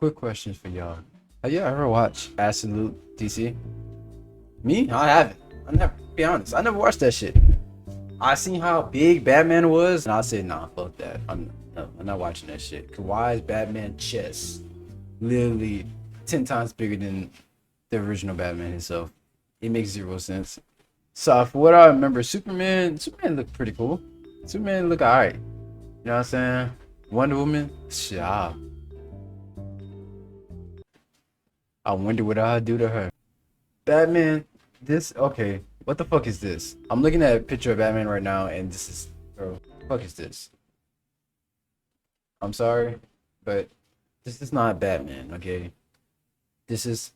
Quick question for y'all. Have you ever watched Absolute DC? Me? I haven't. I never, be honest, I never watched that shit. I seen how big Batman was, and I said, nah, fuck that. I'm not watching that shit. Cause why is Batman chest literally 10 times bigger than the original Batman himself? It makes zero sense. So for what I remember, Superman looked pretty cool. Superman look alright. You know what I'm saying? Wonder Woman, shit. I wonder what I'll do to her. Batman, this okay. What the fuck is this? I'm looking at a picture of Batman right now, and this is, bro. What the fuck is this? I'm sorry, but this is not Batman. Okay, this is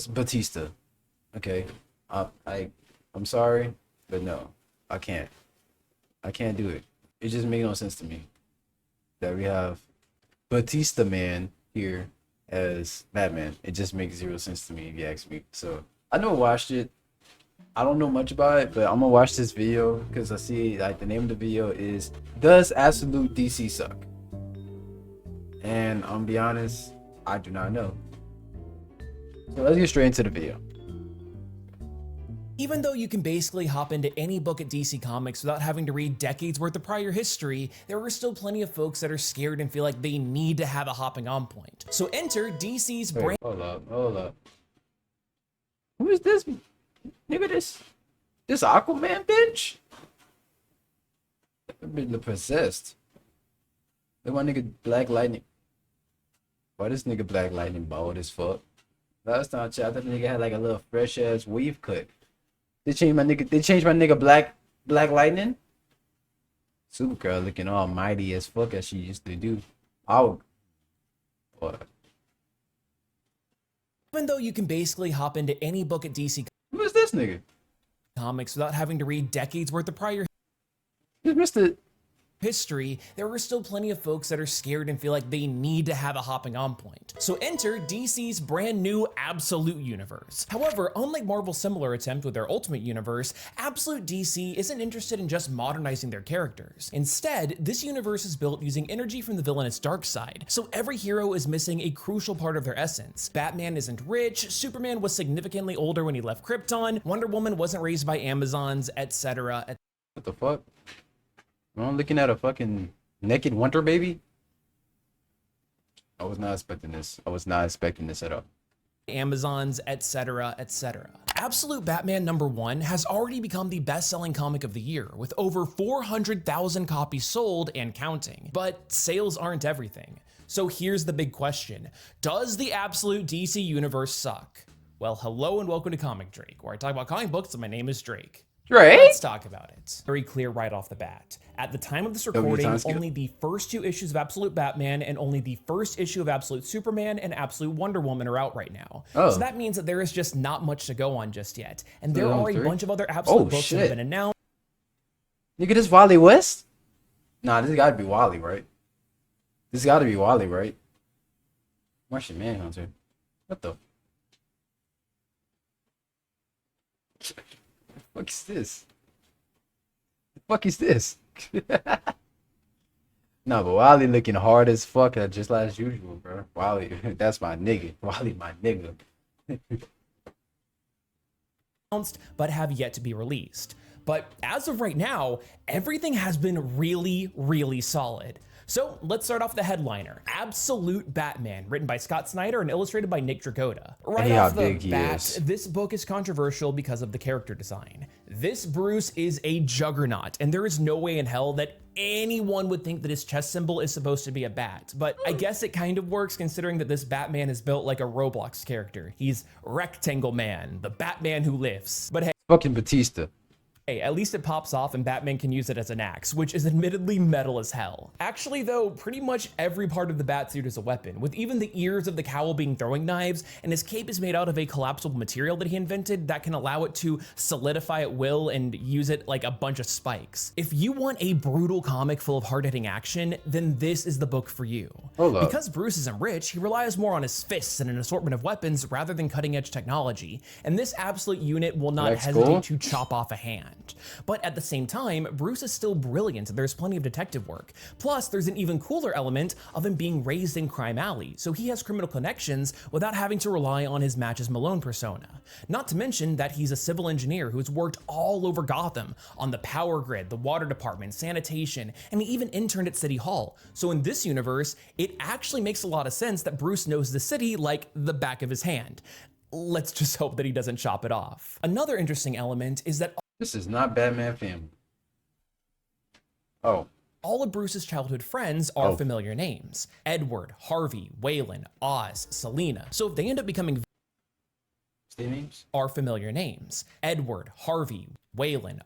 Batista. Okay, I'm sorry, but no, I can't do it. It just makes no sense to me that we have Batista Man here as Batman. It just makes zero sense to me if you ask me. So I never watched it. I don't know much about it, but I'm gonna watch this video because I see like the name of the video is "Does Absolute DC Suck?" And I'm gonna be honest, I do not know. So let's get straight into the video. Even though you can basically hop into any book at DC Comics without having to read decades worth of prior history, there are still plenty of folks that are scared and feel like they need to have a hopping on point. So enter DC's brand. Hold up. Who is this? Nigga, this Aquaman bitch? That bitch look possessed. Look my nigga Black Lightning. Why this nigga Black Lightning bald as fuck? Last time I checked, I thought the nigga had like a little fresh ass weave cut. They changed my nigga Black Lightning. Supergirl looking all mighty as fuck as she used to do. Oh, what? Even though you can basically hop into any book at DC Who is this nigga? Comics without having to read decades worth of prior This Mr. history, there are still plenty of folks that are scared and feel like they need to have a hopping on point. So enter DC's brand new Absolute Universe. However, unlike Marvel's similar attempt with their Ultimate Universe, Absolute DC isn't interested in just modernizing their characters. Instead, this universe is built using energy from the villainous dark side, so every hero is missing a crucial part of their essence. Batman isn't rich, Superman was significantly older when he left Krypton, Wonder Woman wasn't raised by Amazons, etc. What the fuck? I'm looking at a fucking naked Wonder Baby. I was not expecting this. At all. Amazons, etc., etc. Absolute Batman #1 has already become the best-selling comic of the year, with over 400,000 copies sold and counting. But sales aren't everything. So here's the big question. Does the Absolute DC universe suck? Well, hello and welcome to Comic Drake, where I talk about comic books and my name is Drake. Drake? Let's talk about it. Very clear right off the bat. At the time of this recording, only the first 2 issues of Absolute Batman and only the first issue of Absolute Superman and Absolute Wonder Woman are out right now. Oh. So that means that there is just not much to go on just yet. And there are a bunch of other Absolute books that have been announced. Nigga, this Wally West? Nah, this gotta be Wally, right? Martian Manhunter. What the fuck is this? The fuck is this? No, but Wally looking hard as fuck, just like as usual, bro. Wally, that's my nigga. Wally, my nigga. But have yet to be released. But as of right now, everything has been really, really solid. So let's start off the headliner, Absolute Batman, written by Scott Snyder and illustrated by Nick Dragotta. Right off the bat, this book is controversial because of the character design. This Bruce is a juggernaut, and there is no way in hell that anyone would think that his chest symbol is supposed to be a bat. But I guess it kind of works considering that this Batman is built like a Roblox character. He's Rectangle Man, the Batman who lifts. But hey, Fucking Batista. Hey, at least it pops off and Batman can use it as an axe, which is admittedly metal as hell. Actually though, pretty much every part of the Batsuit is a weapon, with even the ears of the cowl being throwing knives, and his cape is made out of a collapsible material that he invented that can allow it to solidify at will and use it like a bunch of spikes. If you want a brutal comic full of hard-hitting action, then this is the book for you. Because Bruce isn't rich, he relies more on his fists and an assortment of weapons rather than cutting-edge technology, and this Absolute unit will not hesitate to chop off a hand. hand. But at the same time, Bruce is still brilliant and there's plenty of detective work. Plus, there's an even cooler element of him being raised in Crime Alley, so he has criminal connections without having to rely on his Matches Malone persona. Not to mention that he's a civil engineer who's worked all over Gotham, on the power grid, the water department, sanitation, and he even interned at City Hall. So in this universe, it actually makes a lot of sense that Bruce knows the city like the back of his hand. Let's just hope that he doesn't chop it off. Another interesting element is that This is not Batman Family. Oh. all of Bruce's childhood friends are familiar names. Edward, Harvey, Waylon, Oz, Selina. So if they end up becoming names are familiar names. Edward, Harvey, Waylon.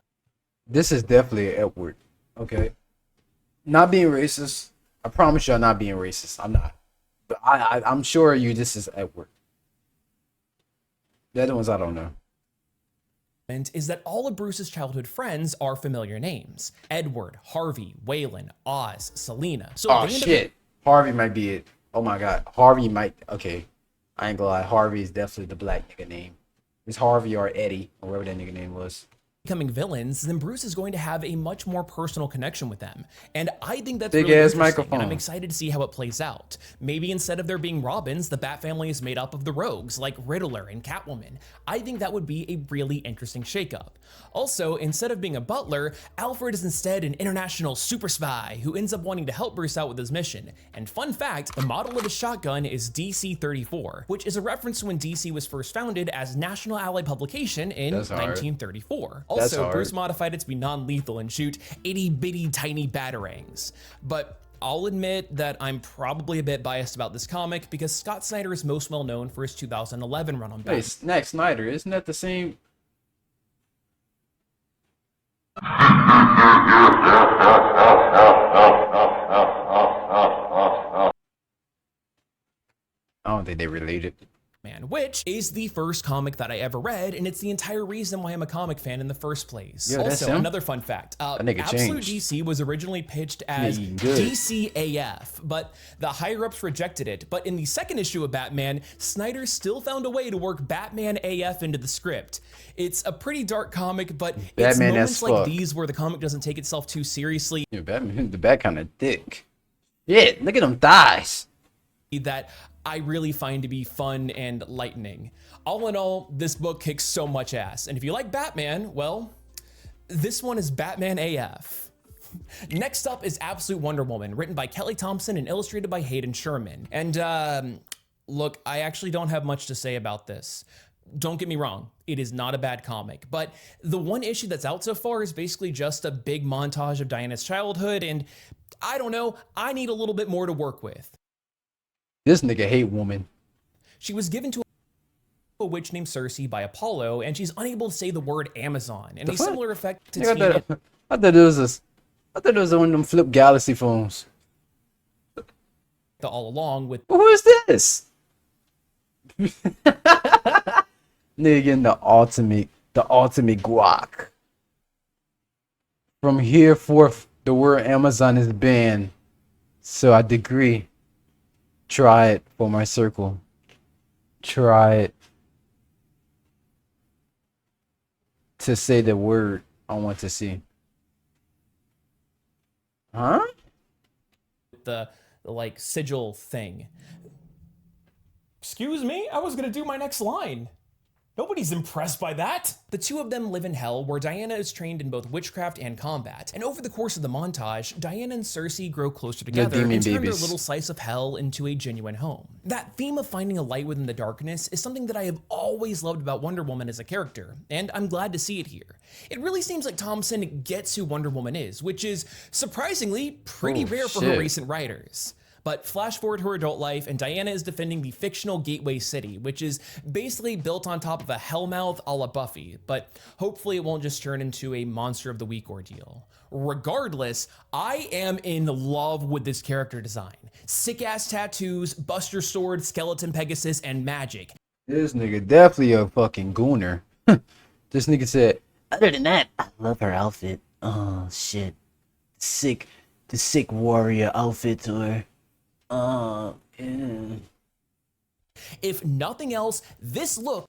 This is definitely Edward. Okay. Not being racist. I promise you I'm not being racist. I'm not. But I'm sure you this is Edward. The other ones I don't know. Is that all of Bruce's childhood friends are familiar names. Edward, Harvey, Waylon, Oz, Selina. So oh shit. Harvey might be it. Oh my god. Harvey might okay. I ain't gonna lie, Harvey is definitely the black nigga name. It's Harvey or Eddie, or whatever that nigga name was. Becoming villains, then Bruce is going to have a much more personal connection with them. And I think that's big really ass interesting, microphone. and I'm excited to see how it plays out. Maybe instead of there being Robins, the Bat family is made up of the rogues, like Riddler and Catwoman. I think that would be a really interesting shakeup. Also, instead of being a butler, Alfred is instead an international super spy who ends up wanting to help Bruce out with his mission. And fun fact, the model of his shotgun is DC-34, which is a reference to when DC was first founded as National Allied Publication in 1934. Also, Bruce modified it to be non-lethal and shoot itty-bitty tiny batarangs. But I'll admit that I'm probably a bit biased about this comic because Scott Snyder is most well known for his 2011 run on Batman. Hey, Snack Snyder, isn't that the same? I don't think they related. Which is the first comic that I ever read, and it's the entire reason why I'm a comic fan in the first place. Yeah, also, another fun fact, Absolute DC was originally pitched as DCAF, but the higher-ups rejected it. But in the second issue of Batman, Snyder still found a way to work Batman AF into the script. It's a pretty dark comic, but it's moments like these where the comic doesn't take itself too seriously. Yeah, Batman, the Bat kind of thick. Yeah, look at them thighs. That I really find to be fun and lightening. All in all, this book kicks so much ass. And if you like Batman, well, this one is Batman AF. Next up is Absolute Wonder Woman, written by Kelly Thompson and illustrated by Hayden Sherman. And look, I actually don't have much to say about this. Don't get me wrong, it is not a bad comic, but the one issue that's out so far is basically just a big montage of Diana's childhood, and I don't know, I need a little bit more to work with. This nigga hate woman. She was given to a witch named Circe by Apollo, and she's unable to say the word Amazon, and a similar effect to I thought it was one of them flip Galaxy phones. All along with who is this? Nigga getting the ultimate guac. From here forth, the word Amazon is banned, so I decree. Try it for my circle. Try it to say the word I want to see. Huh? The like sigil thing. Excuse me? I was gonna do my next line. Nobody's impressed by that. The two of them live in hell, where Diana is trained in both witchcraft and combat. And over the course of the montage, Diana and Circe grow closer together and turn their little slice of hell into a genuine home. That theme of finding a light within the darkness is something that I have always loved about Wonder Woman as a character, and I'm glad to see it here. It really seems like Thompson gets who Wonder Woman is, which is surprisingly pretty rare for her recent writers. But flash forward to her adult life, and Diana is defending the fictional Gateway City, which is basically built on top of a hellmouth a la Buffy, but hopefully it won't just turn into a Monster of the Week ordeal. Regardless, I am in love with this character design. Sick-ass tattoos, Buster Sword, Skeleton Pegasus, and magic. This nigga definitely a fucking gooner. This nigga said, other than that, I love her outfit. Oh, shit. The sick warrior outfit to her. Yeah. If nothing else, this look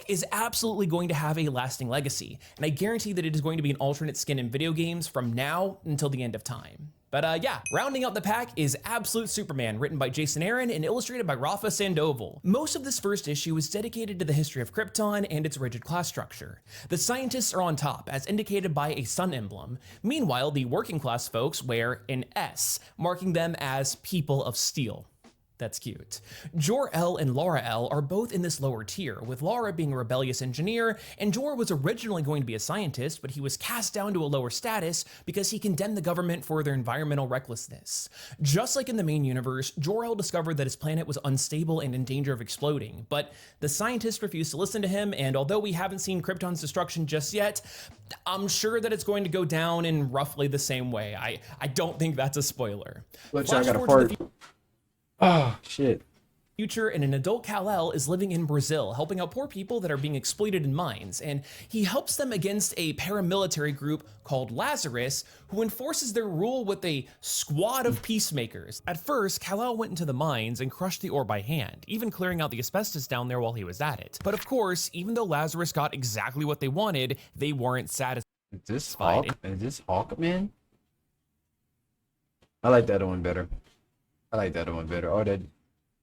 is absolutely going to have a lasting legacy, and I guarantee that it is going to be an alternate skin in video games from now until the end of time. But yeah, rounding out the pack is Absolute Superman, written by Jason Aaron and illustrated by Rafa Sandoval. Most of this first issue is dedicated to the history of Krypton and its rigid class structure. The scientists are on top, as indicated by a sun emblem. Meanwhile, the working class folks wear an S, marking them as people of steel. That's cute. Jor-El and Lara-El are both in this lower tier, with Lara being a rebellious engineer, and Jor was originally going to be a scientist, but he was cast down to a lower status because he condemned the government for their environmental recklessness. Just like in the main universe, Jor-El discovered that his planet was unstable and in danger of exploding, but the scientists refused to listen to him, and although we haven't seen Krypton's destruction just yet, I'm sure that it's going to go down in roughly the same way. I don't think that's a spoiler. Which I got a part. Oh, shit. Future, and an adult Kal-El is living in Brazil, helping out poor people that are being exploited in mines, and he helps them against a paramilitary group called Lazarus, who enforces their rule with a squad of peacemakers. At first, Kal-El went into the mines and crushed the ore by hand, even clearing out the asbestos down there while he was at it. But of course, even though Lazarus got exactly what they wanted, they weren't satisfied. Is this Hawk? Is this Hawkman? I like that one better. I like that one better. Oh, that.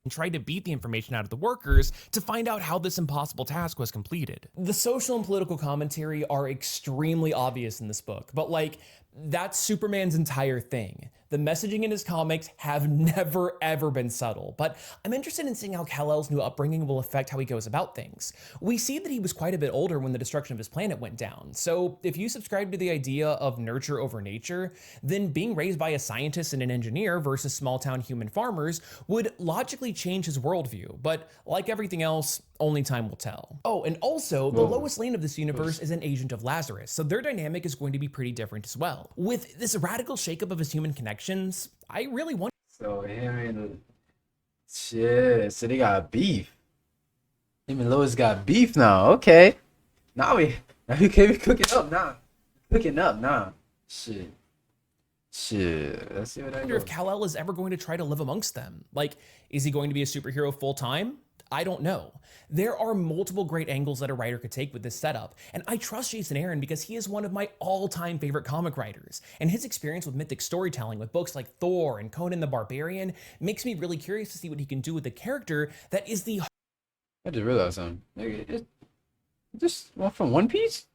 And tried to beat the information out of the workers to find out how this impossible task was completed. The social and political commentary are extremely obvious in this book, but like, that's Superman's entire thing. The messaging in his comics have never ever been subtle, but I'm interested in seeing how Kal-El's new upbringing will affect how he goes about things. We see that he was quite a bit older when the destruction of his planet went down, so if you subscribe to the idea of nurture over nature, then being raised by a scientist and an engineer versus small-town human farmers would logically change his worldview, but like everything else, only time will tell. Oh, and also, the Lois Lane of this universe is an agent of Lazarus, so their dynamic is going to be pretty different as well. With this radical shakeup of his human connections, I really wonder. So him and shit, so they got beef. Him and Lois got beef now. Okay, now we can't be cooking up now. Cooking up now. Shit. Let's see what I If Kal-El is ever going to try to live amongst them. Like, is he going to be a superhero full time? I don't know. There are multiple great angles that a writer could take with this setup, and I trust Jason Aaron because he is one of my all-time favorite comic writers, and his experience with mythic storytelling with books like Thor and Conan the Barbarian makes me really curious to see what he can do with a character that is the... I just realized something. Nigga, this one from One Piece?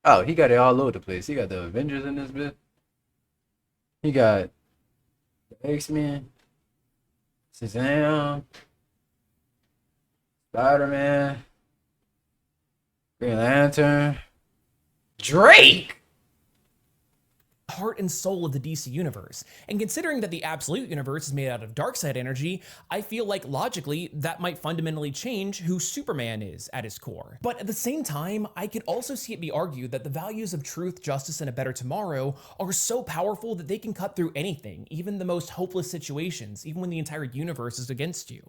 Oh, he got it all over the place. He got the Avengers in this bit. He got the X-Men. Shazam, Spider-Man, Green Lantern, Drake. Heart and soul of the DC universe. And considering that the Absolute universe is made out of darkseid energy, I feel like logically that might fundamentally change who Superman is at his core. But at the same time, I could also see it be argued that the values of truth, justice, and a better tomorrow are so powerful that they can cut through anything, even the most hopeless situations, even when the entire universe is against you.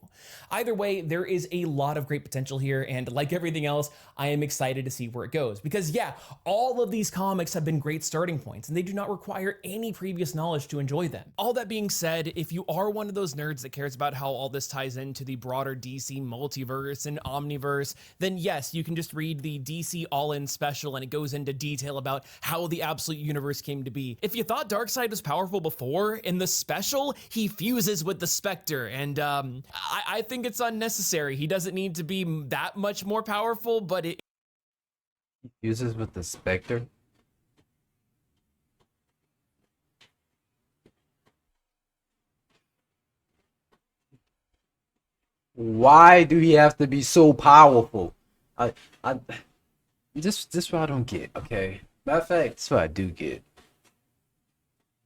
Either way, there is a lot of great potential here, and like everything else, I am excited to see where it goes. Because yeah, all of these comics have been great starting points, and they do not require any previous knowledge to enjoy them. All that being said, if you are one of those nerds that cares about how all this ties into the broader DC multiverse and omniverse, then yes, you can just read the DC All-In special and it goes into detail about how the Absolute Universe came to be. If you thought Darkseid was powerful before, in the special, he fuses with the Spectre, and I think it's unnecessary. He doesn't need to be that much more powerful, but it Fuses with the Spectre. Why do he have to be so powerful? This what I don't get. Okay, matter of fact, this what I do get.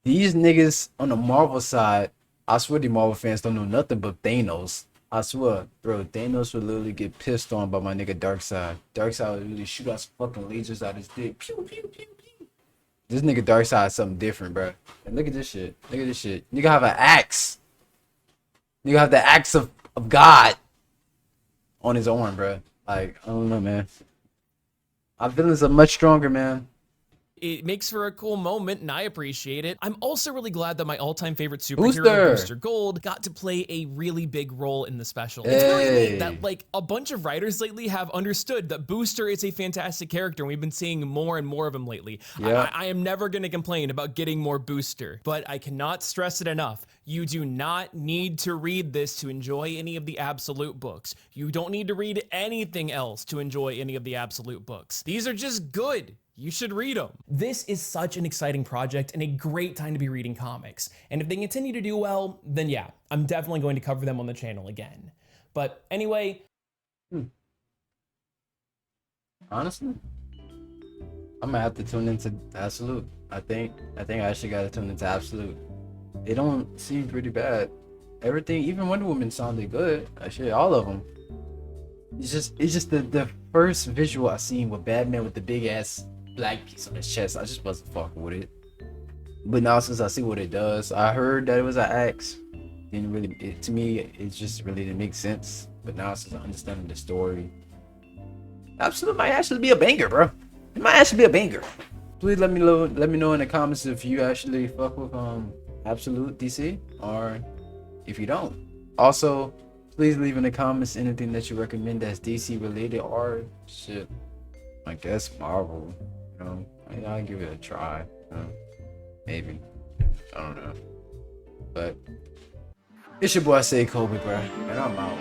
These niggas on the Marvel side, I swear the Marvel fans don't know nothing but Thanos. I swear, bro, Thanos would literally get pissed on by my nigga Darkseid. Darkseid would really shoot us fucking lasers out his dick. Pew pew pew pew. This nigga Darkseid is something different, bro. And look at this shit. Look at this shit. Nigga have an axe. Nigga have the axe of God on his arm, bro. Like, I don't know, man. Our villains are much stronger, man. It makes for a cool moment, and I appreciate it. I'm also really glad that my all-time favorite superhero, Booster. Booster Gold, got to play a really big role in the special. It's really neat that like a bunch of writers lately have understood that Booster is a fantastic character, and we've been seeing more and more of him lately. Yeah. I am never going to complain about getting more Booster, but I cannot stress it enough. You do not need to read this to enjoy any of the Absolute books. You don't need to read anything else to enjoy any of the Absolute books. These are just good. You should read them. This is such an exciting project and a great time to be reading comics. And if they continue to do well, then yeah, I'm definitely going to cover them on the channel again. But anyway. Honestly, I'm gonna have to tune into Absolute. I think I actually gotta tune into Absolute. They don't seem pretty bad. Everything, even Wonder Woman sounded good. Actually, all of them. It's just the first visual I seen with Batman with the big ass black piece on his chest. I just wasn't fucking with it. But now since I see what it does, I heard that it was an axe. Didn't really, to me, it just really didn't make sense. But now since I'm understanding the story, Absolute might actually be a banger, bro. It might actually be a banger. Please let me know in the comments if you actually fuck with Absolute DC or if you don't. Also, please leave in the comments anything that you recommend that's DC related or shit. I guess Marvel. You know, I'll give it a try. You know, maybe. I don't know. But it's your boy Say Kobe, bro, and I'm out.